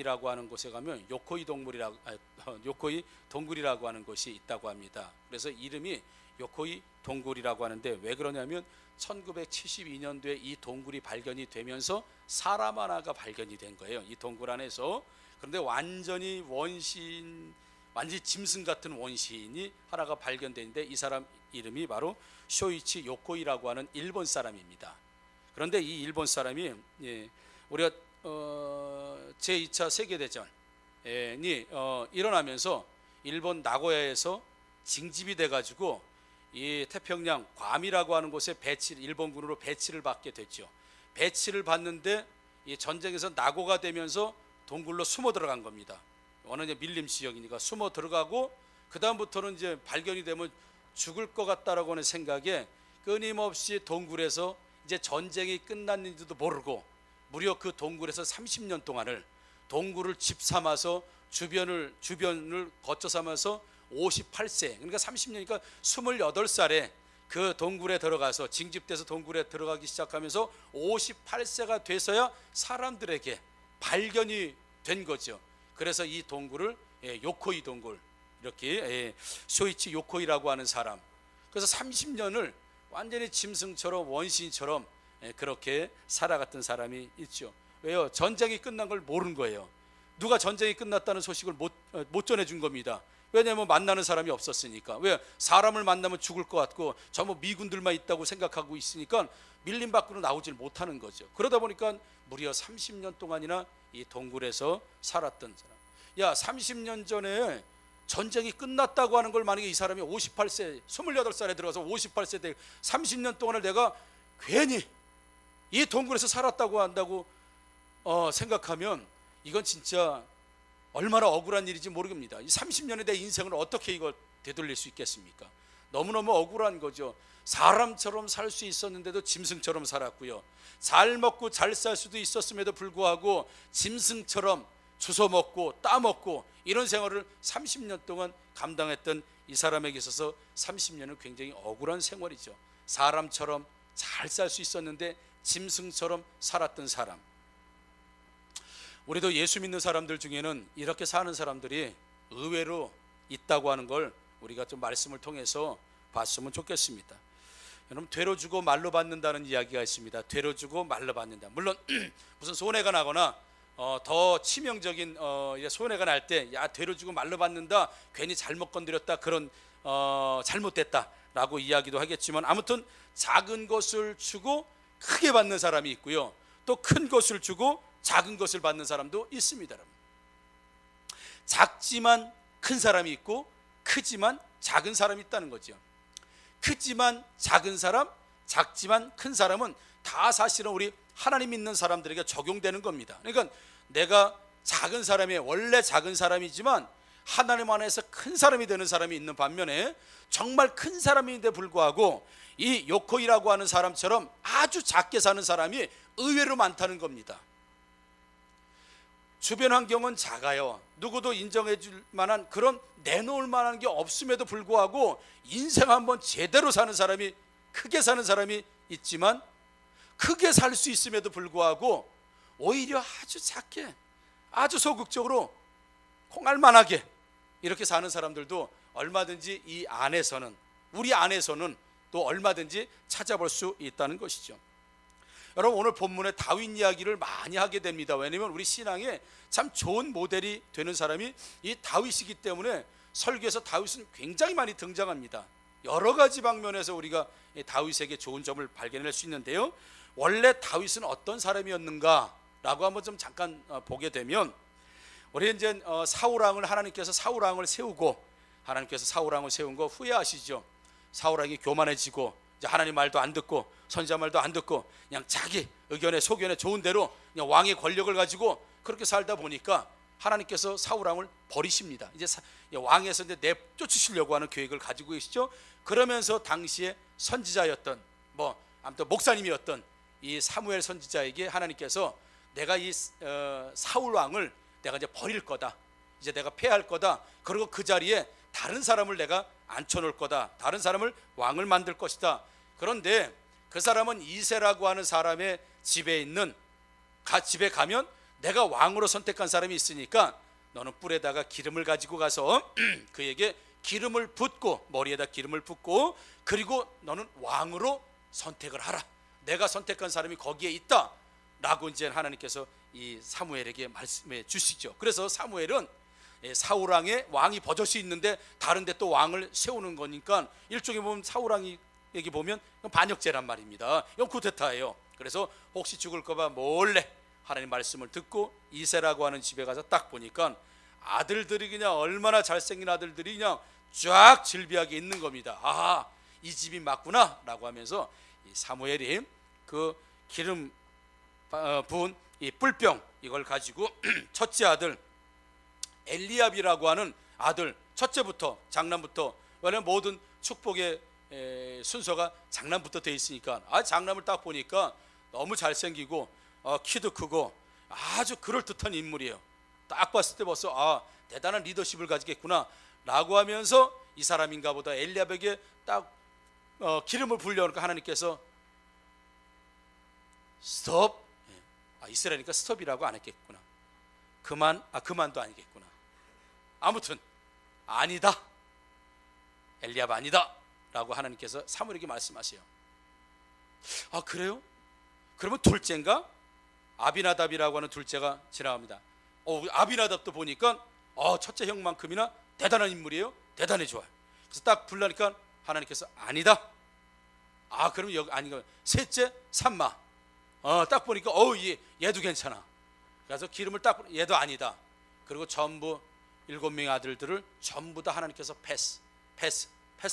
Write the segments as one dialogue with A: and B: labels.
A: 요코이라고 하는 곳에 가면 요코이 동굴이라고 하는 곳이 있다고 합니다. 그래서 이름이 요코이 동굴이라고 하는데, 왜 그러냐면 1972년도에 이 동굴이 발견이 되면서 사람 하나가 발견이 된 거예요, 이 동굴 안에서. 그런데 완전히 짐승 같은 원시인이 하나가 발견되는데, 이 사람 이름이 바로 쇼이치 요코이라고 하는 일본 사람입니다. 그런데 이 일본 사람이 우리가 제2차 세계대전이 일어나면서 일본 나고야에서 징집이 돼가지고 이 태평양 괌이라고 하는 곳에 일본군으로 배치를 받게 됐죠. 배치를 받는데 이 전쟁에서 낙오가 되면서 동굴로 숨어 들어간 겁니다. 워낙 밀림 지역이니까 숨어 들어가고, 그 다음부터는 이제 발견이 되면 죽을 것 같다라고 하는 생각에 끊임없이 동굴에서 이제 전쟁이 끝났는지도 모르고 무려 그 동굴에서 30년 동안을 동굴을 집 삼아서 주변을 거쳐 삼아서 58세, 그러니까 30년이니까 28살에 그 동굴에 들어가서 징집돼서 동굴에 들어가기 시작하면서 58세가 돼서야 사람들에게 발견이 된 거죠. 그래서 이 동굴을 요코이 동굴, 이렇게 쇼이치 요코이라고 하는 사람, 그래서 30년을 완전히 짐승처럼 원시인처럼 그렇게 살아갔던 사람이 있죠. 왜요? 전쟁이 끝난 걸 모르는 거예요. 누가 전쟁이 끝났다는 소식을 못 전해준 겁니다. 왜냐하면 만나는 사람이 없었으니까. 왜? 사람을 만나면 죽을 것 같고 전부 미군들만 있다고 생각하고 있으니까 밀림 밖으로 나오질 못하는 거죠. 그러다 보니까 무려 30년 동안이나 이 동굴에서 살았던 사람. 야, 30년 전에 전쟁이 끝났다고 하는 걸 만약에 이 사람이 58세, 28살에 들어가서 58세 때 30년 동안을 내가 괜히 이 동굴에서 살았다고 한다고 생각하면 이건 진짜 얼마나 억울한 일인지 모르겠습니다. 이 30년의 내 인생을 어떻게 이걸 되돌릴 수 있겠습니까? 너무너무 억울한 거죠. 사람처럼 살 수 있었는데도 짐승처럼 살았고요. 잘 먹고 잘 살 수도 있었음에도 불구하고 짐승처럼 주워 먹고 따먹고 이런 생활을 30년 동안 감당했던 이 사람에게 있어서 30년은 굉장히 억울한 생활이죠. 사람처럼 잘 살 수 있었는데 짐승처럼 살았던 사람. 우리도 예수 믿는 사람들 중에는 이렇게 사는 사람들이 의외로 있다고 하는 걸 우리가 좀 말씀을 통해서 봤으면 좋겠습니다. 여러분, 되로 주고 말로 받는다는 이야기가 있습니다. 되로 주고 말로 받는다. 물론 무슨 손해가 나거나 더 치명적인 손해가 날 때 야, 되로 주고 말로 받는다, 괜히 잘못 건드렸다, 그런 잘못됐다라고 이야기도 하겠지만, 아무튼 작은 것을 주고 크게 받는 사람이 있고요, 또 큰 것을 주고 작은 것을 받는 사람도 있습니다. 여러분, 작지만 큰 사람이 있고 크지만 작은 사람이 있다는 거죠. 크지만 작은 사람, 작지만 큰 사람은 다 사실은 우리 하나님 믿는 사람들에게 적용되는 겁니다. 그러니까 내가 작은 사람이 원래 작은 사람이지만 하나님 안에서 큰 사람이 되는 사람이 있는 반면에, 정말 큰 사람인데 불구하고 이 요코이라고 하는 사람처럼 아주 작게 사는 사람이 의외로 많다는 겁니다. 주변 환경은 작아요. 누구도 인정해 줄 만한, 그런 내놓을 만한 게 없음에도 불구하고 인생 한번 제대로 사는 사람이, 크게 사는 사람이 있지만, 크게 살 수 있음에도 불구하고 오히려 아주 작게, 아주 소극적으로 콩알만하게 이렇게 사는 사람들도 얼마든지 이 안에서는, 우리 안에서는 또 얼마든지 찾아볼 수 있다는 것이죠. 여러분, 오늘 본문에 다윗 이야기를 많이 하게 됩니다. 왜냐하면 우리 신앙에 참 좋은 모델이 되는 사람이 이 다윗이기 때문에 설교에서 다윗은 굉장히 많이 등장합니다. 여러 가지 방면에서 우리가 다윗에게 좋은 점을 발견할 수 있는데요, 원래 다윗은 어떤 사람이었는가라고 한번 좀 잠깐 보게 되면, 우리 이제 사울왕을 하나님께서 사울왕을 세우고, 하나님께서 사울왕을 세운 거 후회하시죠. 사울왕이 교만해지고 이제 하나님 말도 안 듣고 선지자 말도 안 듣고 그냥 자기 의견에 소견에 좋은 대로 그냥 왕의 권력을 가지고 그렇게 살다 보니까 하나님께서 사울왕을 버리십니다. 이제 왕에서 이제 내쫓으시려고 하는 계획을 가지고 계시죠. 그러면서 당시에 선지자였던 아무튼 목사님이었던 이 사무엘 선지자에게 하나님께서 내가 이 사울 왕을 내가 이제 버릴 거다, 이제 내가 폐할 거다, 그리고 그 자리에 다른 사람을 내가 앉혀놓을 거다, 다른 사람을 왕을 만들 것이다. 그런데 그 사람은 이새라고 하는 사람의 집에 가면 내가 왕으로 선택한 사람이 있으니까 너는 뿔에다가 기름을 가지고 가서 그에게 기름을 붓고, 머리에다 기름을 붓고, 그리고 너는 왕으로 선택을 하라. 내가 선택한 사람이 거기에 있다 라고 이제 하나님께서 이 사무엘에게 말씀해 주시죠. 그래서 사무엘은 사울 왕의 왕이 버젓이 있는데 다른 데 또 왕을 세우는 거니까 일종의 보면 사울 왕에게 보면 반역죄란 말입니다. 이건 쿠데타예요. 그래서 혹시 죽을까봐 몰래 하나님 말씀을 듣고 이세라고 하는 집에 가서 딱 보니까 아들들이 그냥 얼마나 잘생긴 아들들이 그냥 쫙 질비하게 있는 겁니다. 아, 이 집이 맞구나 라고 하면서 이 사무엘이 그 기름 부은 이 뿔병 이걸 가지고 첫째 아들 엘리압이라고 하는 아들, 첫째부터 장남부터, 왜냐하면 모든 축복의 순서가 장남부터 돼 있으니까 장남을 딱 보니까 너무 잘생기고 키도 크고 아주 그럴듯한 인물이에요. 딱 봤을 때 벌써 대단한 리더십을 가지겠구나 라고 하면서 이 사람인가 보다 엘리압에게 딱 기름을 부으려니까 하나님께서 스톱, 이스라엘이니까 스톱이라고 안 했겠구나. 그만도 아니겠구나. 아무튼 아니다, 엘리압 아니다 라고 하나님께서 사무엘에게 말씀하세요. 그래요? 그러면 둘째인가? 아비나답이라고 하는 둘째가 지나갑니다. 아비나답도 보니까 첫째 형만큼이나 대단한 인물이에요. 대단해 좋아요. 그래서 딱 불러니까 하나님께서 아니다. 그럼 여기 아닌가? 셋째 삼마. 딱 보니까 얘도 괜찮아. 그래서 기름을 딱 얘도 아니다. 그리고 전부 7명의 아들들을 전부 다 하나님께서 패스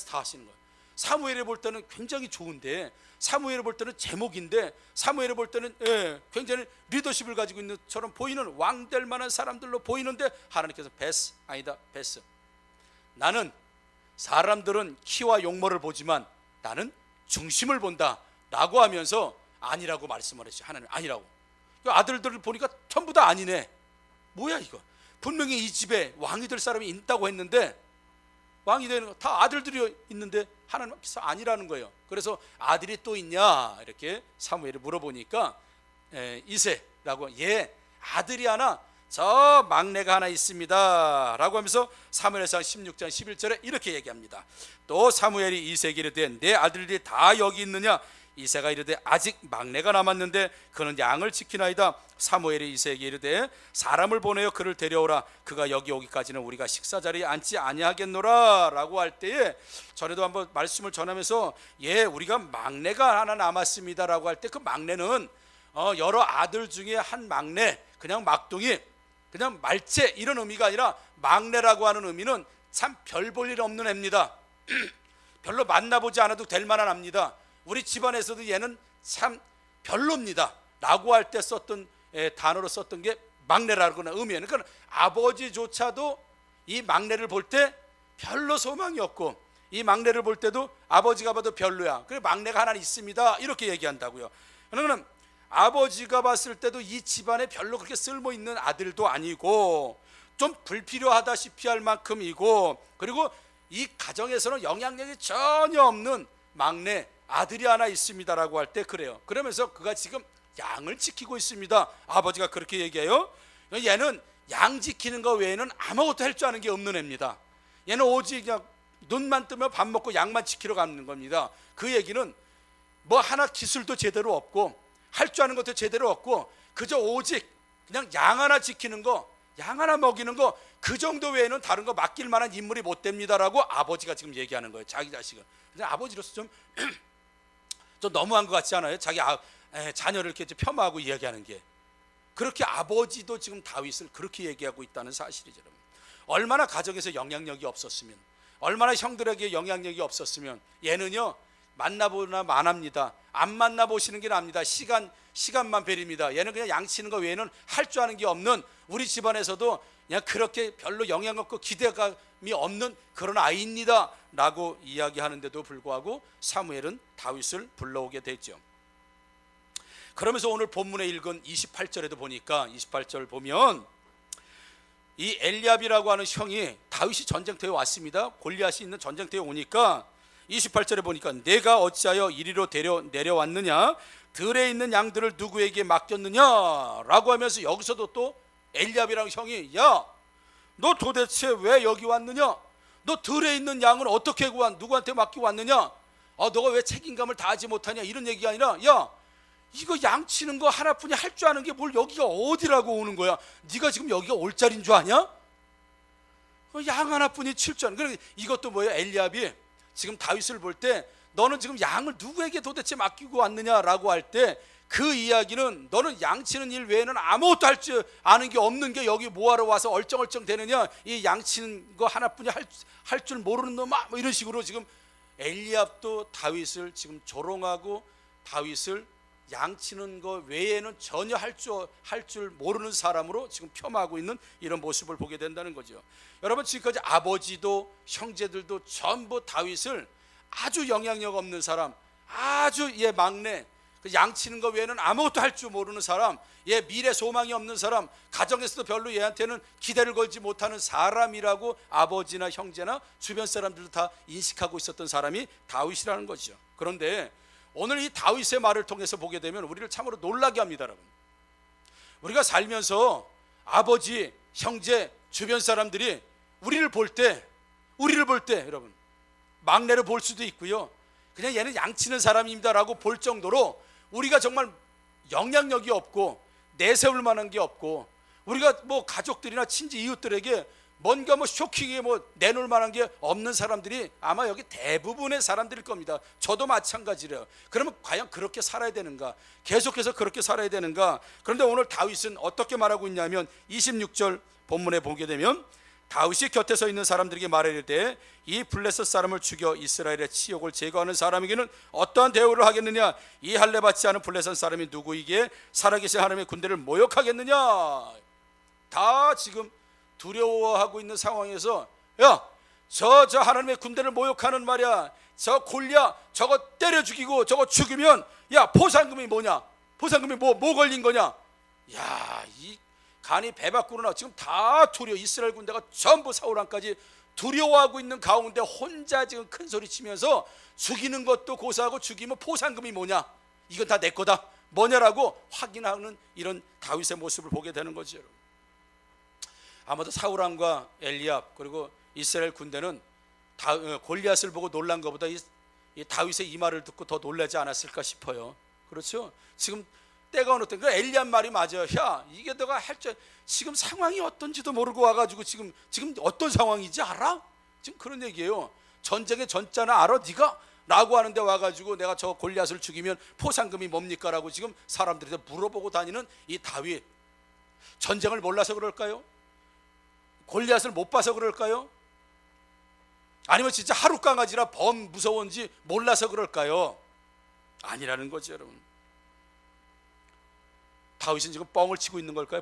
A: 다 하시는 거예요. 사무엘이 볼 때는 굉장히 좋은데, 사무엘이 볼 때는 제목인데, 사무엘이 볼 때는 굉장히 리더십을 가지고 있는 처럼 보이는 왕 될 만한 사람들로 보이는데 하나님께서 패스, 아니다, 패스. 나는 사람들은 키와 용모를 보지만 나는 중심을 본다 라고 하면서 아니라고 말씀을 했죠. 하나님 아니라고. 아들들을 보니까 전부 다 아니네. 뭐야 이거. 분명히 이 집에 왕이 될 사람이 있다고 했는데, 왕이 되는 거 다 아들들이 있는데 하나님께서 아니라는 거예요. 그래서 아들이 또 있냐 이렇게 사무엘이 물어보니까 이세라고, 아들이 하나, 저 막내가 하나 있습니다 라고 하면서 사무엘상 16장 11절에 이렇게 얘기합니다. 또 사무엘이 이세에게 이르되 내 아들들이 다 여기 있느냐? 이세가 이르되 아직 막내가 남았는데 그는 양을 지키나이다. 사무엘이 이세에게 이르되 사람을 보내어 그를 데려오라. 그가 여기 오기까지는 우리가 식사 자리에 앉지 아니하겠노라 라고 할 때에, 전에도 한번 말씀을 전하면서 우리가 막내가 하나 남았습니다 라고 할 때 그 막내는 여러 아들 중에 한 막내, 그냥 막둥이, 그냥 말째 이런 의미가 아니라 막내라고 하는 의미는 참 별 볼 일 없는 애입니다. 별로 만나보지 않아도 될 만한 애입니다. 우리 집안에서도 얘는 참 별로입니다 라고 할 때 썼던 단어로 썼던 게 막내라고 하는 의미예요. 그러니까 아버지조차도 이 막내를 볼 때 별로 소망이 없고, 이 막내를 볼 때도 아버지가 봐도 별로야. 그래 막내가 하나 있습니다 이렇게 얘기한다고요. 그러면 아버지가 봤을 때도 이 집안에 별로 그렇게 쓸모있는 아들도 아니고 좀 불필요하다시피 할 만큼이고, 그리고 이 가정에서는 영향력이 전혀 없는 막내 아들이 하나 있습니다라고 할 때 그래요. 그러면서 그가 지금 양을 지키고 있습니다. 아버지가 그렇게 얘기해요. 얘는 양 지키는 거 외에는 아무것도 할 줄 아는 게 없는 애입니다. 얘는 오직 그냥 눈만 뜨면 밥 먹고 양만 지키러 가는 겁니다. 그 얘기는 뭐 하나 기술도 제대로 없고 할 줄 아는 것도 제대로 없고 그저 오직 그냥 양 하나 지키는 거, 양 하나 먹이는 거, 그 정도 외에는 다른 거 맡길 만한 인물이 못 됩니다라고 아버지가 지금 얘기하는 거예요. 자기 자식은. 근데 아버지로서 좀 너무한 것 같지 않아요? 자기 자녀를 이렇게 폄하하고 이야기하는 게. 그렇게 아버지도 지금 다윗을 그렇게 얘기하고 있다는 사실이죠. 얼마나 가정에서 영향력이 없었으면, 얼마나 형들에게 영향력이 없었으면, 얘는요 만나보나 만합니다. 안 만나보시는 게 납니다. 시간만 베립니다. 얘는 그냥 양치는 거 외에는 할 줄 아는 게 없는, 우리 집안에서도 그냥 그렇게 별로 영향 없고 기대감이 없는 그런 아이입니다 라고 이야기하는데도 불구하고 사무엘은 다윗을 불러오게 됐죠. 그러면서 오늘 본문에 읽은 28절에도 보니까, 28절 보면 이 엘리압이라고 하는 형이 다윗이 전쟁터에 왔습니다. 골리앗이 있는 전쟁터에 오니까 28절에 보니까 내가 어찌하여 이리로 내려왔느냐? 들에 있는 양들을 누구에게 맡겼느냐라고 하면서 여기서도 또 엘리압이랑 형이 야, 너 도대체 왜 여기 왔느냐? 너 들에 있는 양을 어떻게 구한 누구한테 맡기고 왔느냐? 너가 왜 책임감을 다하지 못하냐? 이런 얘기가 아니라 야, 이거 양 치는 거 하나뿐이 할 줄 아는 게 뭘 여기가 어디라고 오는 거야? 네가 지금 여기가 올 자리인 줄 아냐? 양 하나뿐이 칠 줄 아는. 그래 이것도 뭐예요? 엘리압이 지금 다윗을 볼 때 너는 지금 양을 누구에게 도대체 맡기고 왔느냐라고 할 때 그 이야기는 너는 양 치는 일 외에는 아무것도 할 줄 아는 게 없는 게 여기 뭐하러 와서 얼쩡얼쩡 되느냐? 이 양 치는 거 하나뿐이 할 줄 모르는 놈아, 뭐 이런 식으로 지금 엘리압도 다윗을 지금 조롱하고 다윗을 양 치는 거 외에는 전혀 할 줄 모르는 사람으로 지금 폄하하고 있는 이런 모습을 보게 된다는 거죠. 여러분, 지금까지 아버지도 형제들도 전부 다윗을 아주 영향력 없는 사람, 아주 막내, 양 치는 거 외에는 아무것도 할 줄 모르는 사람, 미래 소망이 없는 사람, 가정에서도 별로 얘한테는 기대를 걸지 못하는 사람이라고 아버지나 형제나 주변 사람들도 다 인식하고 있었던 사람이 다윗이라는 거죠. 그런데 오늘 이 다윗의 말을 통해서 보게 되면 우리를 참으로 놀라게 합니다. 여러분, 우리가 살면서 아버지, 형제, 주변 사람들이 우리를 볼 때 여러분, 막내를 볼 수도 있고요, 그냥 얘는 양치는 사람입니다라고 볼 정도로 우리가 정말 영향력이 없고 내세울 만한 게 없고, 우리가 뭐 가족들이나 친지 이웃들에게 뭔가 쇼킹하게 내놓을 만한 게 없는 사람들이 아마 여기 대부분의 사람들일 겁니다. 저도 마찬가지래요. 그러면 과연 그렇게 살아야 되는가? 계속해서 그렇게 살아야 되는가? 그런데 오늘 다윗은 어떻게 말하고 있냐면 26절 본문에 보게 되면 다윗이 곁에 서 있는 사람들에게 말하되 이 블레셋 사람을 죽여 이스라엘의 치욕을 제거하는 사람에게는 어떠한 대우를 하겠느냐? 이 할례 받지 않은 블레셋 사람이 누구이기에 살아계신 하나님의 군대를 모욕하겠느냐? 다 지금 두려워하고 있는 상황에서 야, 저 하나님의 군대를 모욕하는 말이야, 저 골리앗 저거 때려 죽이고 저거 죽이면 야, 포상금이 뭐냐? 포상금이 뭐 걸린 거냐? 야, 이 간이 배 밖으로 나와. 지금 다 이스라엘 군대가 전부 사울왕까지 두려워하고 있는 가운데 혼자 지금 큰 소리 치면서 죽이는 것도 고사하고 죽이면 포상금이 뭐냐? 이건 다 내 거다. 뭐냐라고 확인하는 이런 다윗의 모습을 보게 되는 거죠. 아마도 사울왕과 엘리압 그리고 이스라엘 군대는 골리앗을 보고 놀란 것보다 이 다윗의 이 말을 듣고 더 놀라지 않았을까 싶어요. 그렇죠? 지금 때가 어느 때인가 엘리압 말이 맞아요. 야, 이게 너가 지금 상황이 어떤지도 모르고 와가지고 지금 어떤 상황인지 알아? 지금 그런 얘기예요. 전쟁의 전자는 알아 네가? 라고 하는데 와가지고 내가 저 골리앗을 죽이면 포상금이 뭡니까? 라고 지금 사람들한테 물어보고 다니는 이 다윗, 전쟁을 몰라서 그럴까요? 골리앗을 못 봐서 그럴까요? 아니면 진짜 하룻강아지라 범 무서운지 몰라서 그럴까요? 아니라는 거죠. 여러분, 다윗은 지금 뻥을 치고 있는 걸까요?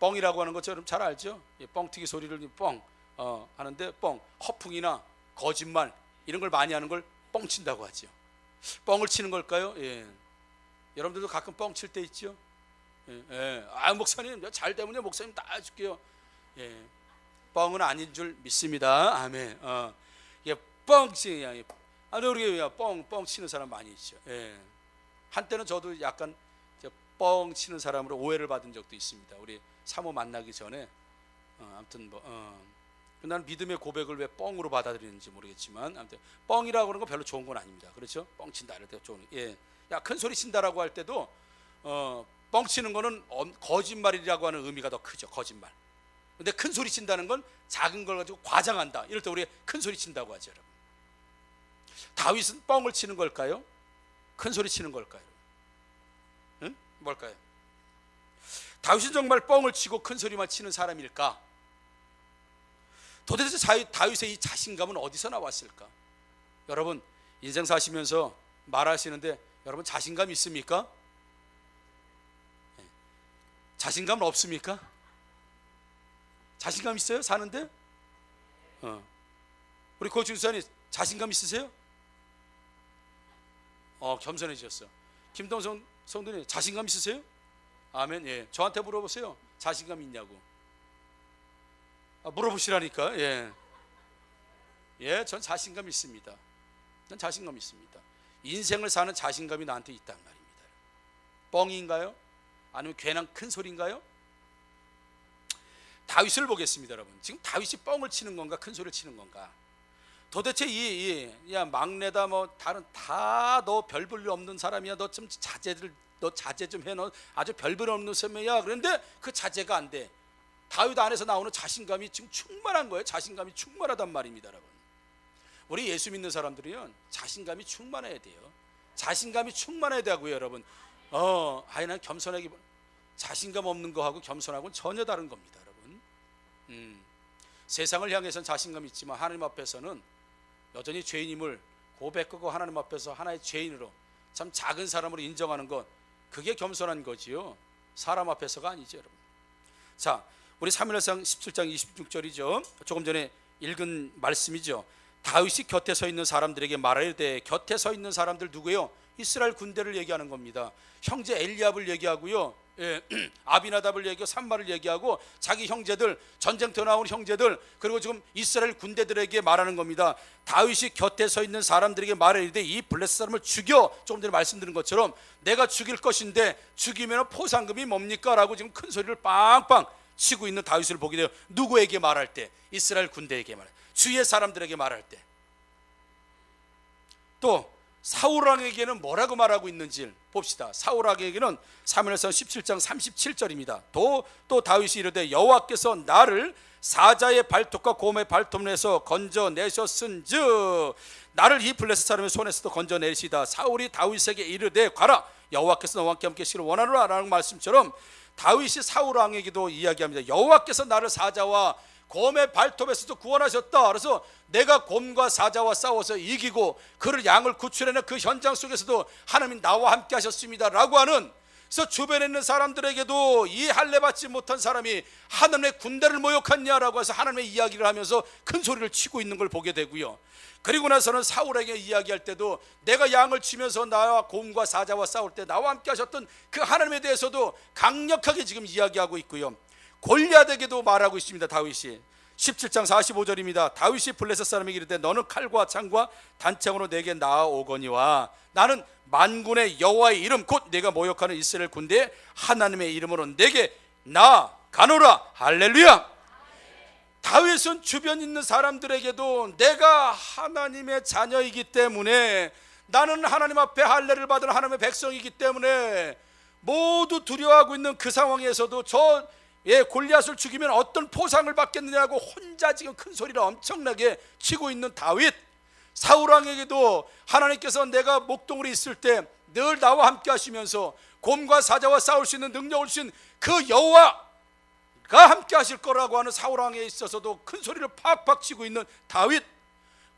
A: 뻥이라고 하는 것처럼 잘 알죠? 뻥튀기 소리를 뻥 하는데 허풍이나 거짓말 이런 걸 많이 하는 걸 뻥친다고 하죠. 뻥을 치는 걸까요? 여러분들도 가끔 뻥 칠 때 있죠? 목사님 잘 되면요 목사님 다 해줄게요. 뻥은 아닌 줄 믿습니다. 아멘. 뻥치 우리 뻥 치는 사람 많이 있죠. 한때는 저도 약간 뻥 치는 사람으로 오해를 받은 적도 있습니다. 우리 사모 만나기 전에 아무튼 나는 믿음의 고백을 왜 뻥으로 받아들이는지 모르겠지만 아무튼 뻥이라고 하는 건 별로 좋은 건 아닙니다. 그렇죠? 뻥 친다 이럴 때 좋은 야, 큰 소리 친다라고 할 때도 뻥 치는 거는 거짓말이라고 하는 의미가 더 크죠. 거짓말. 근데 큰 소리 친다는 건 작은 걸 가지고 과장한다. 이럴 때 우리 큰 소리 친다고 하죠. 여러분, 다윗은 뻥을 치는 걸까요? 큰 소리 치는 걸까요? 응? 뭘까요? 다윗은 정말 뻥을 치고 큰 소리만 치는 사람일까? 도대체 다윗의 이 자신감은 어디서 나왔을까? 여러분, 인생 사시면서 말하시는데 여러분 자신감 있습니까? 자신감 없습니까? 자신감 있어요? 사는데? 우리 고준수님 자신감 있으세요? 겸손해지셨어. 김동성 성도님 자신감 있으세요? 아멘. 저한테 물어보세요. 자신감 있냐고. 물어보시라니까. 전 자신감 있습니다. 난 자신감 있습니다. 인생을 사는 자신감이 나한테 있단 말입니다. 뻥인가요? 아니면 괜한 큰 소리인가요? 다윗을 보겠습니다, 여러분. 지금 다윗이 뻥을 치는 건가, 큰 소리를 치는 건가? 도대체 야 막내다 뭐 다른 다 너 별 볼 일 없는 사람이야. 너 좀 자제 좀 해. 너 아주 별 볼 없는 사람이야. 그런데 그 자제가 안 돼. 다윗 안에서 나오는 자신감이 지금 충만한 거예요. 자신감이 충만하단 말입니다, 여러분. 우리 예수 믿는 사람들이요, 자신감이 충만해야 돼요. 자신감이 충만해야 되고요, 여러분. 난 겸손하기, 자신감 없는 거하고 겸손하고는 전혀 다른 겁니다, 여러분. 세상을 향해서는 자신감이 있지만 하나님 앞에서는 여전히 죄인임을 고백하고 하나님 앞에서 하나의 죄인으로 참 작은 사람으로 인정하는 것, 그게 겸손한 거지요. 사람 앞에서가 아니죠, 여러분. 자, 우리 사무엘상 17장 26절이죠. 조금 전에 읽은 말씀이죠. 다윗이 곁에 서 있는 사람들에게 말하되, 곁에 서 있는 사람들 누구예요? 이스라엘 군대를 얘기하는 겁니다. 형제 엘리압을 얘기하고요, 아비나답을 얘기하고 산마를 얘기하고 자기 형제들, 전쟁터 나온 형제들, 그리고 지금 이스라엘 군대들에게 말하는 겁니다. 다윗이 곁에 서 있는 사람들에게 말하되 이 블레셋 사람을 죽여. 조금 전에 말씀드린 것처럼 내가 죽일 것인데 죽이면 포상금이 뭡니까? 라고 지금 큰 소리를 빵빵 치고 있는 다윗을 보게 돼요. 누구에게 말할 때? 이스라엘 군대에게 말할 때, 주의 사람들에게 말할 때. 또 사울왕에게는 뭐라고 말하고 있는지 봅시다. 사울왕에게는 사무엘상 17장 37절입니다. 또 다윗이 이르되 여호와께서 나를 사자의 발톱과 곰의 발톱에서 건져내셨은즉 나를 이 블레셋 사람의 손에서도 건져내시다. 사울이 다윗에게 이르되 가라, 여호와께서 너와 함께 하시기를 원하노라 라는 말씀처럼 다윗이 사울왕에게도 이야기합니다. 여호와께서 나를 사자와 곰의 발톱에서도 구원하셨다. 그래서 내가 곰과 사자와 싸워서 이기고 그를 양을 구출해낸 그 현장 속에서도 하나님이 나와 함께 하셨습니다 라고 하는, 그래서 주변에 있는 사람들에게도 이 할례 받지 못한 사람이 하나님의 군대를 모욕했냐라고 해서 하나님의 이야기를 하면서 큰 소리를 치고 있는 걸 보게 되고요. 그리고 나서는 사울에게 이야기할 때도 내가 양을 치면서 나와 곰과 사자와 싸울 때 나와 함께 하셨던 그 하나님에 대해서도 강력하게 지금 이야기하고 있고요. 골리앗에게도 말하고 있습니다. 다윗이 17장 45절입니다. 다윗이 블레셋 사람에게 이르되 너는 칼과 창과 단창으로 내게 나아오거니와 나는 만군의 여호와의 이름 곧 내가 모욕하는 이스라엘 군대의 하나님의 이름으로 내게 나아가노라. 할렐루야. 다윗은 주변 있는 사람들에게도 내가 하나님의 자녀이기 때문에, 나는 하나님 앞에 할례를 받은 하나님의 백성이기 때문에 모두 두려워하고 있는 그 상황에서도 골리앗을 죽이면 어떤 포상을 받겠느냐고 혼자 지금 큰 소리를 엄청나게 치고 있는 다윗. 사울왕에게도 하나님께서 내가 목동으로 있을 때 늘 나와 함께 하시면서 곰과 사자와 싸울 수 있는 능력을 주신 그 여호와가 함께 하실 거라고 하는 사울왕에 있어서도 큰 소리를 팍팍 치고 있는 다윗.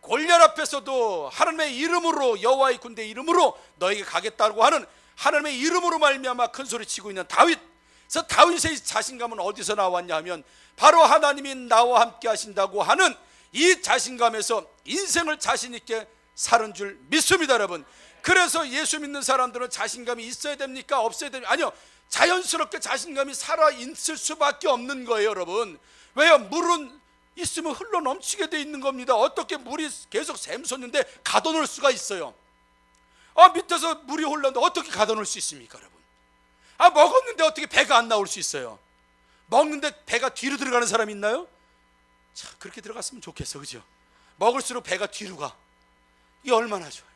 A: 골리앗 앞에서도 하나님의 이름으로, 여호와의 군대 이름으로 너에게 가겠다고 하는 하나님의 이름으로 말미암아 큰 소리 치고 있는 다윗. 그래서 다윗의 자신감은 어디서 나왔냐 하면 바로 하나님이 나와 함께 하신다고 하는 이 자신감에서 인생을 자신 있게 사는 줄 믿습니다, 여러분. 그래서 예수 믿는 사람들은 자신감이 있어야 됩니까? 없어야 됩니까? 아니요, 자연스럽게 자신감이 살아 있을 수밖에 없는 거예요, 여러분. 왜요? 물은 있으면 흘러 넘치게 돼 있는 겁니다. 어떻게 물이 계속 샘솟는데 가둬놓을 수가 있어요? 밑에서 물이 흘렀는데 어떻게 가둬놓을 수 있습니까, 여러분? 먹었는데 어떻게 배가 안 나올 수 있어요? 먹는데 배가 뒤로 들어가는 사람이 있나요? 참, 그렇게 들어갔으면 좋겠어, 그죠? 먹을수록 배가 뒤로 가. 이게 얼마나 좋아요.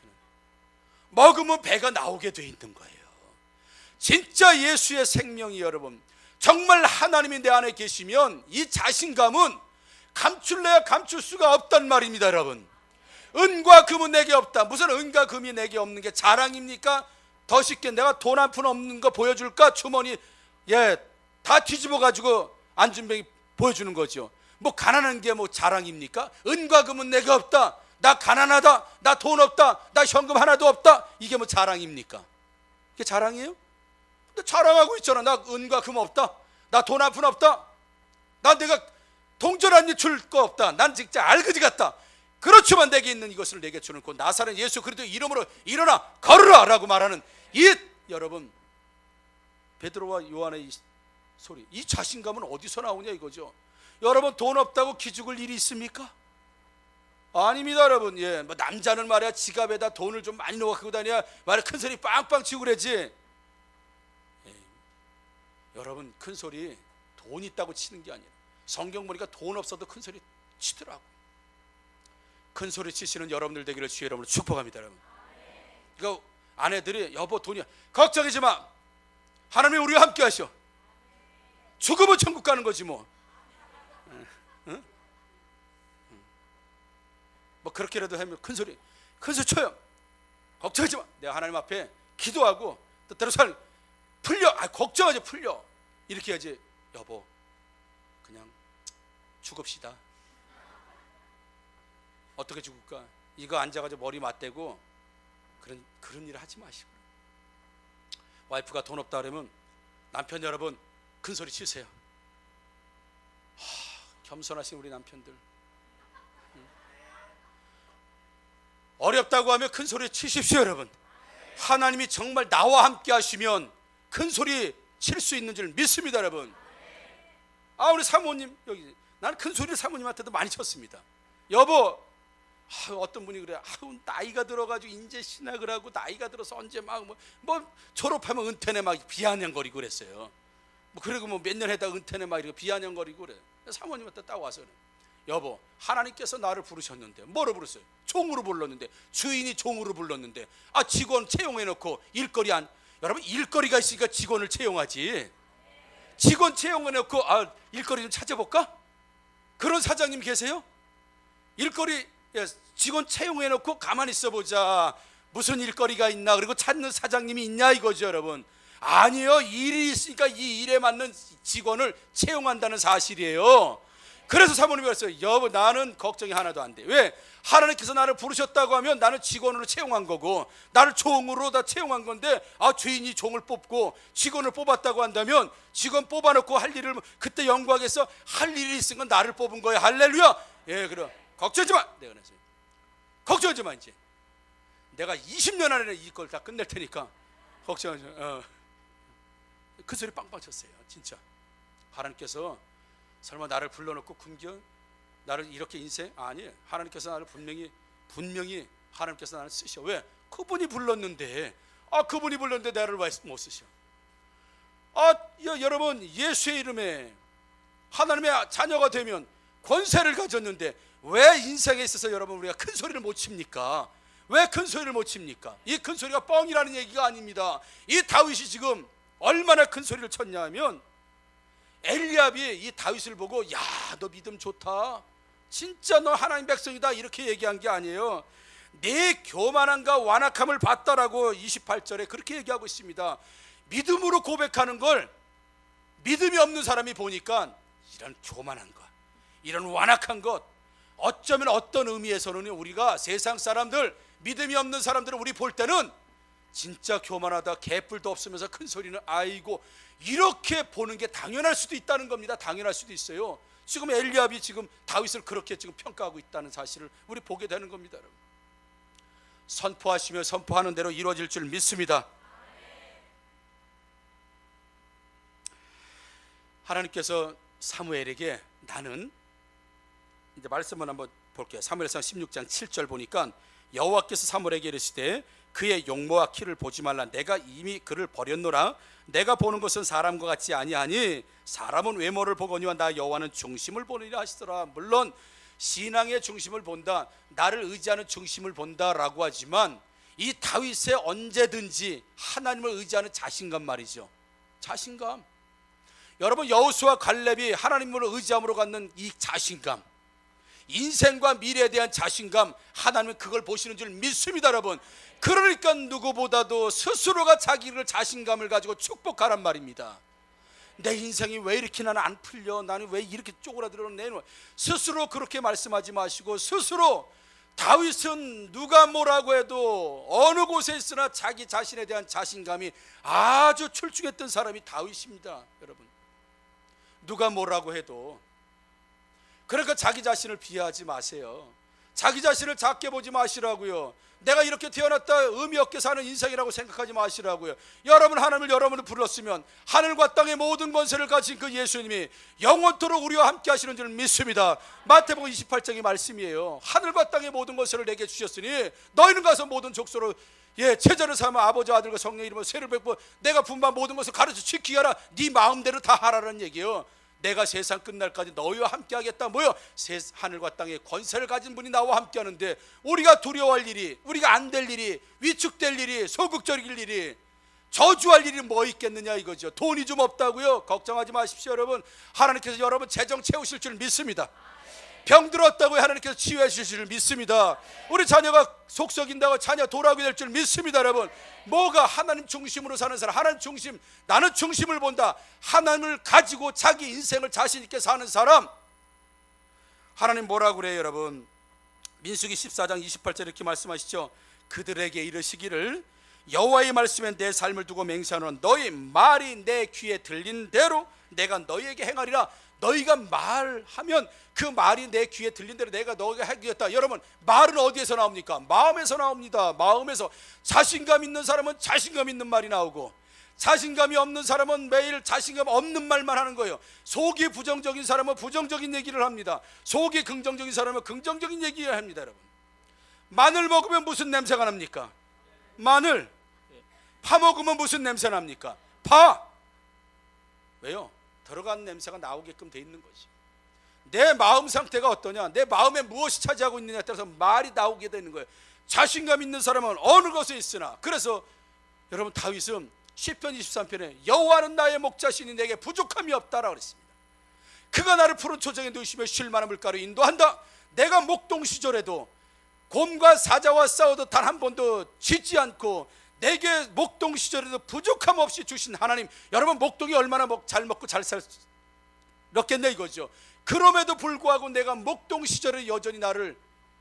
A: 먹으면 배가 나오게 돼 있는 거예요. 진짜 예수의 생명이, 여러분, 정말 하나님이 내 안에 계시면 이 자신감은 감출래야 감출 수가 없단 말입니다, 여러분. 은과 금은 내게 없다. 무슨 은과 금이 내게 없는 게 자랑입니까? 더 쉽게 내가 돈 한 푼 없는 거 보여줄까? 주머니 다 뒤집어 가지고 안준뱅이 보여주는 거죠. 뭐 가난한 게 뭐 자랑입니까? 은과 금은 내가 없다. 나 가난하다. 나 돈 없다. 나 현금 하나도 없다. 이게 뭐 자랑입니까? 이게 자랑이에요? 근데 자랑하고 있잖아. 나 은과 금 없다. 나 돈 한 푼 없다. 나 내가 동전 한 입 줄 거 없다. 난 진짜 알그지 같다. 그렇지만 내게 있는 이것을 내게 주는 곧 나사렛 예수 그리스도 이름으로 일어나 걸으라 라고 말하는 이, 여러분, 베드로와 요한의 이 소리, 이 자신감은 어디서 나오냐 이거죠. 여러분, 돈 없다고 기죽을 일이 있습니까? 아닙니다, 여러분. 예, 뭐 남자는 말이야 지갑에다 돈을 좀 많이 넣어 갖고 다녀야 말이야 큰 소리 빵빵 치고 그러지. 예, 여러분 큰 소리 돈 있다고 치는 게 아니라 성경 보니까 돈 없어도 큰 소리 치더라고. 큰 소리 치시는 여러분들 되기를 주의 이름으로 축복합니다, 여러분. 그러니까 아내들이 여보 돈이야 걱정하지 마. 하나님이 우리와 함께 하셔. 죽으면 천국 가는 거지 뭐. 응? 뭐 그렇게라도 하면 큰 소리 쳐요. 걱정하지 마. 내가 하나님 앞에 기도하고 뜻대로 살 풀려. 걱정하지 풀려. 이렇게 해야지. 여보 그냥 죽읍시다. 어떻게 죽을까? 이거 앉아가지고 머리 맞대고 그런 일을 하지 마시고. 와이프가 돈 없다 그러면 남편 여러분 큰 소리 치세요. 겸손하신 우리 남편들. 어렵다고 하면 큰 소리 치십시오, 여러분. 하나님이 정말 나와 함께 하시면 큰 소리 칠 수 있는 줄 믿습니다, 여러분. 우리 사모님 여기 나는 큰 소리를 사모님한테도 많이 쳤습니다. 여보, 어떤 분이 그래. 나이가 들어가지고 인제 신학을 하고 나이가 들어서 언제 막 뭐 졸업하면 은퇴네 막 비아냥거리고 그랬어요. 뭐 그리고 뭐 몇 년 했다가 은퇴네 막 이렇게 비아냥거리고 그래. 사모님한테 딱 와서 그래. 여보, 하나님께서 나를 부르셨는데 뭐로 부르셨어요? 종으로 불렀는데, 주인이 종으로 불렀는데 직원 채용해놓고 일거리 안. 여러분 일거리가 있으니까 직원을 채용하지. 직원 채용해놓고 일거리 좀 찾아볼까? 그런 사장님 계세요? 일거리 직원 채용해놓고 가만히 있어보자. 무슨 일거리가 있나 그리고 찾는 사장님이 있냐 이거죠, 여러분. 아니요, 일이 있으니까 이 일에 맞는 직원을 채용한다는 사실이에요. 그래서 사모님이 그랬어요. 여보, 나는 걱정이 하나도 안 돼. 왜? 하나님께서 나를 부르셨다고 하면 나는 직원으로 채용한 거고 나를 종으로 다 채용한 건데 주인이 종을 뽑고 직원을 뽑았다고 한다면 직원 뽑아놓고 할 일을 그때 영광에서 할 일이 있으니까 나를 뽑은 거야. 할렐루야. 예, 그래. 걱정하지 마. 내가 그랬어요. 걱정하지 마. 이제 내가 20년 안에 이걸 다 끝낼 테니까 걱정하지 마. 그 소리 빵빵 쳤어요. 진짜 하나님께서 설마 나를 불러놓고 굶겨 나를 이렇게 인생? 아니, 하나님께서 나를 분명히 하나님께서 나를 쓰셔. 왜? 그분이 불렀는데 그분이 불렀는데 나를 왜 못 쓰셔? 여러분 예수의 이름에 하나님의 자녀가 되면 권세를 가졌는데 왜 인생에 있어서 여러분 우리가 큰 소리를 못 칩니까? 왜 큰 소리를 못 칩니까? 이 큰 소리가 뻥이라는 얘기가 아닙니다. 이 다윗이 지금 얼마나 큰 소리를 쳤냐 하면 엘리압이 이 다윗을 보고 야, 너 믿음 좋다. 진짜 너 하나님 백성이다. 이렇게 얘기한 게 아니에요. 내 교만함과 완악함을 봤다라고 28절에 그렇게 얘기하고 있습니다. 믿음으로 고백하는 걸 믿음이 없는 사람이 보니까 이런 교만한 것, 이런 완악한 것, 어쩌면 어떤 의미에서는 우리가 세상 사람들, 믿음이 없는 사람들을 우리 볼 때는 진짜 교만하다, 개뿔도 없으면서 큰 소리는 아이고, 이렇게 보는 게 당연할 수도 있다는 겁니다. 당연할 수도 있어요. 지금 엘리압이 지금 다윗을 그렇게 지금 평가하고 있다는 사실을 우리 보게 되는 겁니다. 여러분. 선포하시며 선포하는 대로 이루어질 줄 믿습니다. 하나님께서 사무엘에게 나는 이제 말씀을 한번 볼게요. 사무엘상 16장 7절 보니까 여호와께서 사무엘에게 이르시되 그의 용모와 키를 보지 말라. 내가 이미 그를 버렸노라. 내가 보는 것은 사람과 같지 아니하니 사람은 외모를 보거니와 나 여호와는 중심을 보느니라 하시더라. 물론 신앙의 중심을 본다, 나를 의지하는 중심을 본다라고 하지만 이 다윗의 언제든지 하나님을 의지하는 자신감 말이죠. 자신감. 여러분 여호수아 갈렙이 하나님을 의지함으로 갖는 이 자신감, 인생과 미래에 대한 자신감, 하나님은 그걸 보시는 줄 믿습니다. 여러분, 그러니까 누구보다도 스스로가 자기를 자신감을 가지고 축복하란 말입니다. 내 인생이 왜 이렇게 나는 안 풀려, 나는 왜 이렇게 쪼그라들었네, 스스로 그렇게 말씀하지 마시고 스스로 다윗은 누가 뭐라고 해도 어느 곳에 있으나 자기 자신에 대한 자신감이 아주 출중했던 사람이 다윗입니다. 여러분, 누가 뭐라고 해도. 그러니까 자기 자신을 비하하지 마세요. 자기 자신을 작게 보지 마시라고요. 내가 이렇게 태어났다 의미 없게 사는 인생이라고 생각하지 마시라고요. 여러분, 하나님을 여러분을 불렀으면 하늘과 땅의 모든 권세를 가진 그 예수님이 영원토록 우리와 함께 하시는 줄 믿습니다. 마태복음 28장의 말씀이에요. 하늘과 땅의 모든 권세를 내게 주셨으니 너희는 가서 모든 족속으로 제자를 삼아 아버지와 아들과 성령의 이름으로 세를 베푸고 내가 분반 모든 것을 가르쳐 지키게 하라. 네 마음대로 다 하라는 얘기예요. 내가 세상 끝날까지 너희와 함께 하겠다. 뭐요? 하늘과 땅의 권세를 가진 분이 나와 함께 하는데 우리가 두려워할 일이, 우리가 안 될 일이, 위축될 일이, 소극적일 일이, 저주할 일이 뭐 있겠느냐 이거죠. 돈이 좀 없다고요? 걱정하지 마십시오. 여러분, 하나님께서 여러분 재정 채우실 줄 믿습니다. 병 들었다고 하나님께서 치유해 주실 줄 믿습니다. 우리 자녀가 속썩인다고 자녀 돌아오게 될 줄 믿습니다. 여러분, 뭐가 하나님 중심으로 사는 사람, 하나님 중심, 나는 중심을 본다, 하나님을 가지고 자기 인생을 자신 있게 사는 사람, 하나님 뭐라고 그래요? 여러분, 민수기 14장 28절 이렇게 말씀하시죠. 그들에게 이르시기를 여호와의 말씀에 내 삶을 두고 맹세하노라. 너희 말이 내 귀에 들린 대로 내가 너희에게 행하리라. 너희가 말하면 그 말이 내 귀에 들린 대로 내가 너희에게 하겠다. 여러분, 말은 어디에서 나옵니까? 마음에서 나옵니다. 마음에서. 자신감 있는 사람은 자신감 있는 말이 나오고, 자신감이 없는 사람은 매일 자신감 없는 말만 하는 거예요. 속이 부정적인 사람은 부정적인 얘기를 합니다. 속이 긍정적인 사람은 긍정적인 얘기를 합니다. 여러분, 마늘 먹으면 무슨 냄새가 납니까? 마늘. 파 먹으면 무슨 냄새 납니까? 파. 왜요? 들어간 냄새가 나오게끔 돼 있는 거지. 내 마음 상태가 어떠냐, 내 마음에 무엇이 차지하고 있느냐에 따라서 말이 나오게 되는 거예요. 자신감 있는 사람은 어느 것에 있으나. 그래서 여러분, 다윗은 시편 23편에 여호와는 나의 목자시니 내게 부족함이 없다라고 그랬습니다. 그가 나를 푸른 초장에 누우시며 쉴 만한 물가로 인도한다. 내가 목동 시절에도 곰과 사자와 싸워도 단 한 번도 지지 않고 내게 목동 시절에도 부족함 없이 주신 하나님. 여러분, 목동이 얼마나 잘 먹고 잘 살았겠네 이거죠. 그럼에도 불구하고 내가 목동 시절에 여전히 나를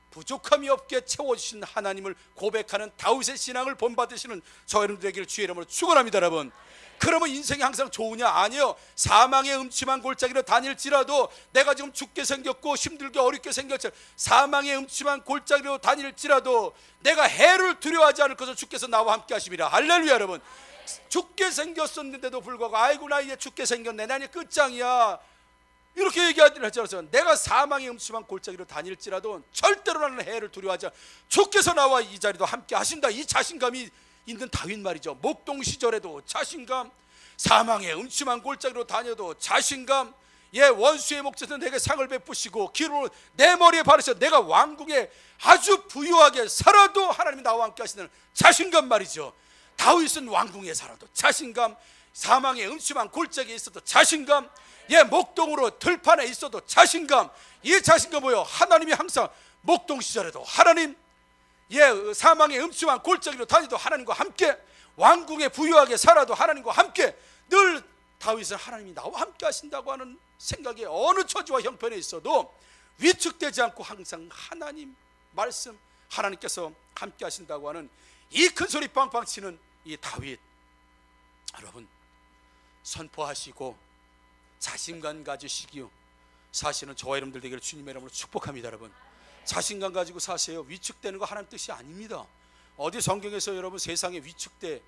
A: 부족함이 없게 채워주신 하나님을 고백하는 다윗의 신앙을 본받으시는 저 여러분들에게 주의 이름으로 축원합니다. 여러분, 그러면 인생이 항상 좋으냐? 아니요. 사망의 음침한 골짜기로 다닐지라도, 내가 지금 죽게 생겼고 힘들게 어렵게 생겼지, 사망의 음침한 골짜기로 다닐지라도 내가 해를 두려워하지 않을 것을 주께서 나와 함께 하심이라. 할렐루야. 여러분, 죽게 생겼었는데도 불구하고 아이고 나 이제 죽게 생겼네, 나 이제 끝장이야, 이렇게 얘기하지 않아서 내가 사망의 음침한 골짜기로 다닐지라도 절대로 나는 해를 두려워하지 않아, 주께서 나와 이 자리도 함께 하신다. 이 자신감이 있는 다윗 말이죠. 목동 시절에도 자신감, 사망의 음침한 골짜기로 다녀도 자신감, 원수의 목전에서 내게 상을 베푸시고 기름으로 내 머리에 바르셔 내가 왕궁에 아주 부유하게 살아도 하나님이 나와 함께 하시는 자신감 말이죠. 다윗은 왕궁에 살아도 자신감, 사망의 음침한 골짜기에 있어도 자신감, 목동으로 들판에 있어도 자신감. 이 자신감 뭐요? 하나님이 항상 목동 시절에도 하나님, 사망의 음침한 골짜기로 다니도 하나님과 함께, 왕궁에 부유하게 살아도 하나님과 함께, 늘 다윗은 하나님이 나와 함께 하신다고 하는 생각에 어느 처지와 형편에 있어도 위축되지 않고 항상 하나님 말씀, 하나님께서 함께 하신다고 하는 이 큰 소리 빵빵 치는 이 다윗, 여러분 선포하시고 자신감 가지시기요. 사실은 저와 여러분들 되기를 주님의 이름으로 축복합니다. 여러분, 자신감 가지고 사세요. 위축되는 거 하나님 뜻이 아닙니다. 어디 성경에서 여러분 세상에 위축돼,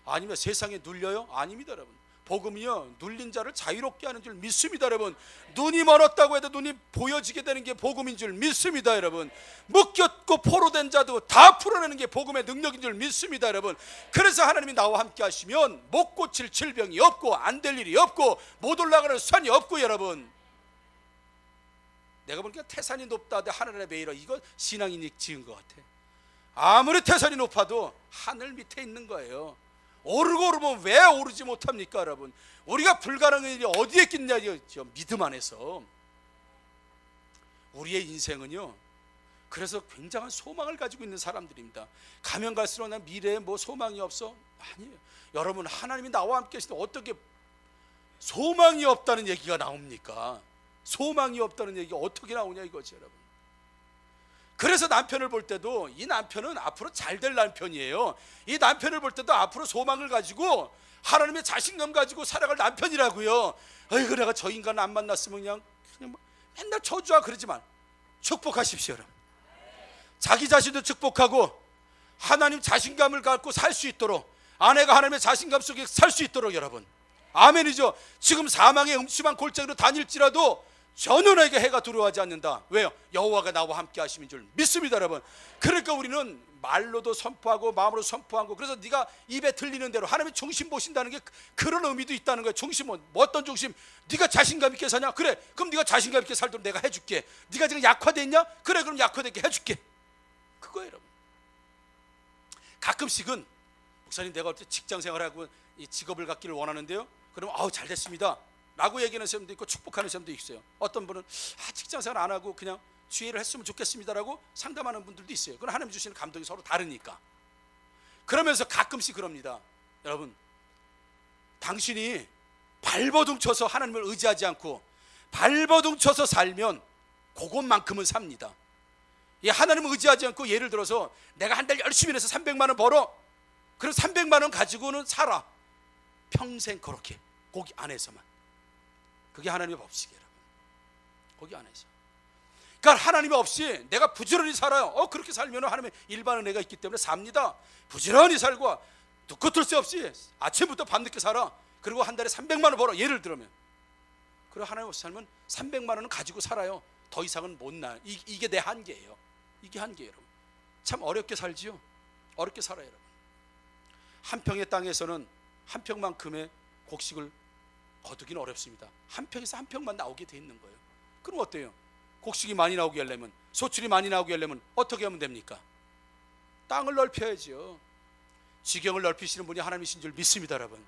A: 아니면 세상에 눌려요? 아닙니다. 여러분, 복음이요 눌린 자를 자유롭게 하는 줄 믿습니다. 여러분, 눈이 멀었다고 해도 눈이 보여지게 되는 게 복음인 줄 믿습니다. 여러분, 묶였고 포로된 자도 다 풀어내는 게 복음의 능력인 줄 믿습니다. 여러분, 그래서 하나님이 나와 함께 하시면 못 고칠 질병이 없고 안 될 일이 없고 못 올라가는 산이 없고. 여러분, 내가 보니까 태산이 높다 하되 하늘에 매이라, 이거 신앙인이 지은 것 같아. 아무리 태산이 높아도 하늘 밑에 있는 거예요. 오르고 오르면 왜 오르지 못합니까? 여러분, 우리가 불가능한 일이 어디에 있겠냐, 믿음 안에서. 우리의 인생은요, 그래서 굉장한 소망을 가지고 있는 사람들입니다. 가면 갈수록 난 미래에 뭐 소망이 없어? 아니에요. 여러분, 하나님이 나와 함께 하시는데 어떻게 소망이 없다는 얘기가 나옵니까? 소망이 없다는 얘기가 어떻게 나오냐 이거지. 여러분, 그래서 남편을 볼 때도 이 남편은 앞으로 잘 될 남편이에요. 이 남편을 볼 때도 앞으로 소망을 가지고 하나님의 자신감 가지고 살아갈 남편이라고요. 아이고, 내가 저 인간 안 만났으면 그냥 맨날 저주하고 그러지만 축복하십시오. 여러분, 자기 자신도 축복하고 하나님 자신감을 갖고 살 수 있도록, 아내가 하나님의 자신감 속에 살 수 있도록 여러분, 아멘이죠. 지금 사망의 음침한 골짜기로 다닐지라도 전혀 나에게 해가 두려워하지 않는다. 왜요? 여호와가 나와 함께 하심인 줄 믿습니다 여러분. 그러니까 우리는 말로도 선포하고 마음으로 선포하고, 그래서 네가 입에 들리는 대로 하나님의 중심 보신다는 게 그런 의미도 있다는 거예요. 중심은 뭐 어떤 중심? 네가 자신감 있게 사냐? 그래, 그럼 네가 자신감 있게 살도록 내가 해줄게. 네가 지금 약화돼 있냐? 그래, 그럼 약화되게 해줄게. 그거예요 여러분. 가끔씩은 목사님 내가 어떻게 직장 생활하고 이 직업을 갖기를 원하는데요, 그럼 아우 잘 됐습니다 라고 얘기하는 사람도 있고 축복하는 사람도 있어요. 어떤 분은 직장 생활 안 하고 그냥 주의를 했으면 좋겠습니다라고 상담하는 분들도 있어요. 그건 하나님 주시는 감동이 서로 다르니까. 그러면서 가끔씩 그럽니다. 여러분, 당신이 발버둥 쳐서 하나님을 의지하지 않고 발버둥 쳐서 살면 그것만큼은 삽니다. 하나님을 의지하지 않고 예를 들어서 내가 한 달 열심히 해서 300만 원 벌어, 그럼 300만 원 가지고는 살아. 평생 그렇게 거기 안에서만. 그게 하나님의 법칙이에요 여러분. 거기 안에서. 그러니까 하나님 없이 내가 부지런히 살아요. 그렇게 살면 하나님의 일반 은혜가 있기 때문에 삽니다. 부지런히 살고 두꺼 털 새 없이 아침부터 밤늦게 살아. 그리고 한 달에 300만 원 벌어, 예를 들면. 그리고 하나님 없이 살면 300만 원은 가지고 살아요. 더 이상은 못 나. 이게 내 한계예요. 이게 한계예요 여러분. 참 어렵게 살지요. 어렵게 살아요 여러분. 한 평의 땅에서는 한 평만큼의 곡식을 거두기는 어렵습니다. 한 평에서 한 평만 나오게 돼 있는 거예요. 그럼 어때요? 곡식이 많이 나오게 하려면, 소출이 많이 나오게 하려면 어떻게 하면 됩니까? 땅을 넓혀야죠. 지경을 넓히시는 분이 하나님이신 줄 믿습니다 여러분.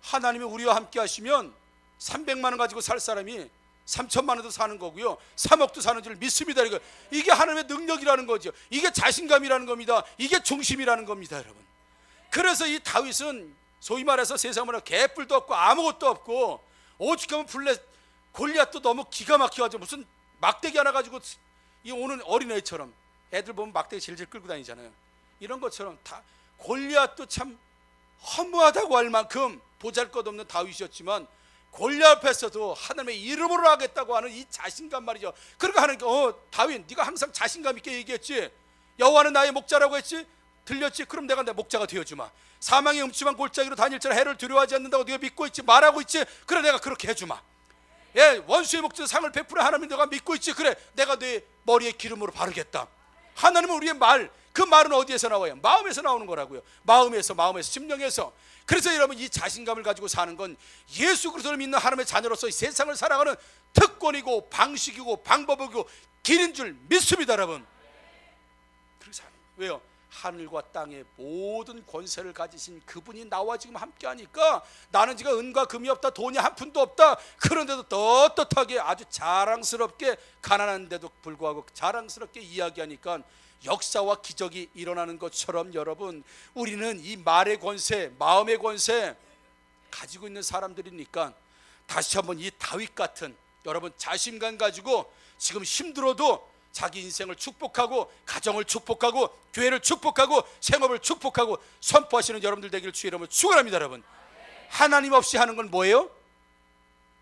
A: 하나님이 우리와 함께 하시면 300만 원 가지고 살 사람이 3천만 원도 사는 거고요, 3억도 사는 줄 믿습니다. 이게 하나님의 능력이라는 거죠. 이게 자신감이라는 겁니다. 이게 중심이라는 겁니다 여러분. 그래서 이 다윗은 소위 말해서 세상으로 개뿔도 없고 아무것도 없고, 오죽하면 골리앗도 너무 기가 막혀가지고 무슨 막대기 하나 가지고 이 오는 어린애처럼, 애들 보면 막대기 질질 끌고 다니잖아요. 이런 것처럼 다 골리앗도 참 허무하다고 할 만큼 보잘것없는 다윗이었지만 골리앗 앞에서도 하나님의 이름으로 하겠다고 하는 이 자신감 말이죠. 그러니까 하나님께 다윗 네가 항상 자신감 있게 얘기했지, 여호와는 나의 목자라고 했지, 들렸지? 그럼 내가 내 목자가 되어주마. 사망의 음침한 골짜기로 다닐지라 해를 두려워하지 않는다고 네가 믿고 있지, 말하고 있지, 그래 내가 그렇게 해주마. 원수의 목자 상을 베풀어 하나님 내가 믿고 있지, 그래 내가 네 머리에 기름으로 바르겠다. 하나님은 우리의 말, 그 말은 어디에서 나와요? 마음에서 나오는 거라고요. 마음에서 심령에서. 그래서 여러분, 이 자신감을 가지고 사는 건 예수 그리스도를 믿는 하나님의 자녀로서 이 세상을 살아가는 특권이고 방식이고 방법이고 길인 줄 믿습니다 여러분. 그렇게 사는 거예요. 왜요? 하늘과 땅의 모든 권세를 가지신 그분이 나와 지금 함께 하니까 나는 지금 은과 금이 없다, 돈이 한 푼도 없다, 그런데도 떳떳하게 아주 자랑스럽게, 가난한데도 불구하고 자랑스럽게 이야기하니까 역사와 기적이 일어나는 것처럼 여러분, 우리는 이 말의 권세, 마음의 권세 가지고 있는 사람들이니까 다시 한번 이 다윗 같은 여러분 자신감 가지고 지금 힘들어도 자기 인생을 축복하고 가정을 축복하고 교회를 축복하고 생업을 축복하고 선포하시는 여러분들 되기를 주의 이름으로 축원합니다 여러분. 하나님 없이 하는 건 뭐예요?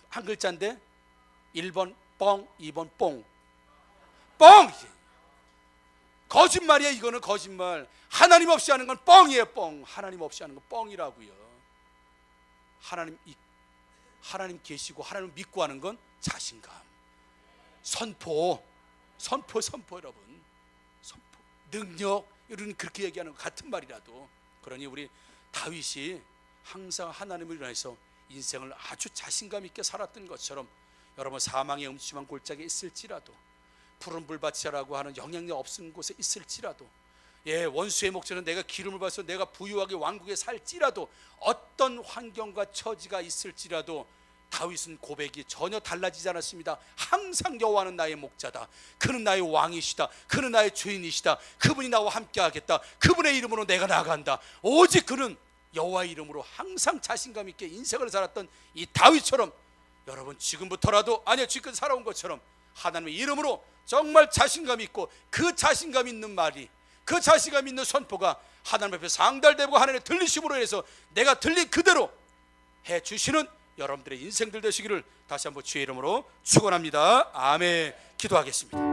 A: 한 글자인데 1번 뻥, 2번 뽕. 뻥! 거짓말이에요. 이거는 거짓말. 하나님 없이 하는 건 뻥이에요. 뻥. 하나님 없이 하는 건 뻥이라고요. 하나님 계시고 하나님 믿고 하는 건 자신감, 선포 여러분. 선포, 능력, 이런 그렇게 얘기하는 것 같은 말이라도. 그러니 우리 다윗이 항상 하나님을 위해서 인생을 아주 자신감 있게 살았던 것처럼 여러분, 사망의 음침한 골짜기에 있을지라도, 푸른 불밭이라고 하는 영향력 없는 곳에 있을지라도, 원수의 목전에 내가 기름을 받아서 내가 부유하게 왕국에 살지라도, 어떤 환경과 처지가 있을지라도 다윗은 고백이 전혀 달라지지 않았습니다. 항상 여호와는 나의 목자다, 그는 나의 왕이시다, 그는 나의 주인이시다, 그분이 나와 함께 하겠다, 그분의 이름으로 내가 나아간다. 오직 그는 여호와의 이름으로 항상 자신감 있게 인생을 살았던 이 다윗처럼 여러분, 지금부터라도, 아니요 지금 살아온 것처럼 하나님의 이름으로 정말 자신감 있고, 그 자신감 있는 말이, 그 자신감 있는 선포가 하나님 앞에 상달되고 하나님의 들리심으로 해서 내가 들린 그대로 해주시는 여러분들의 인생들 되시기를 다시 한번 주의 이름으로 축원합니다. 아멘. 기도하겠습니다.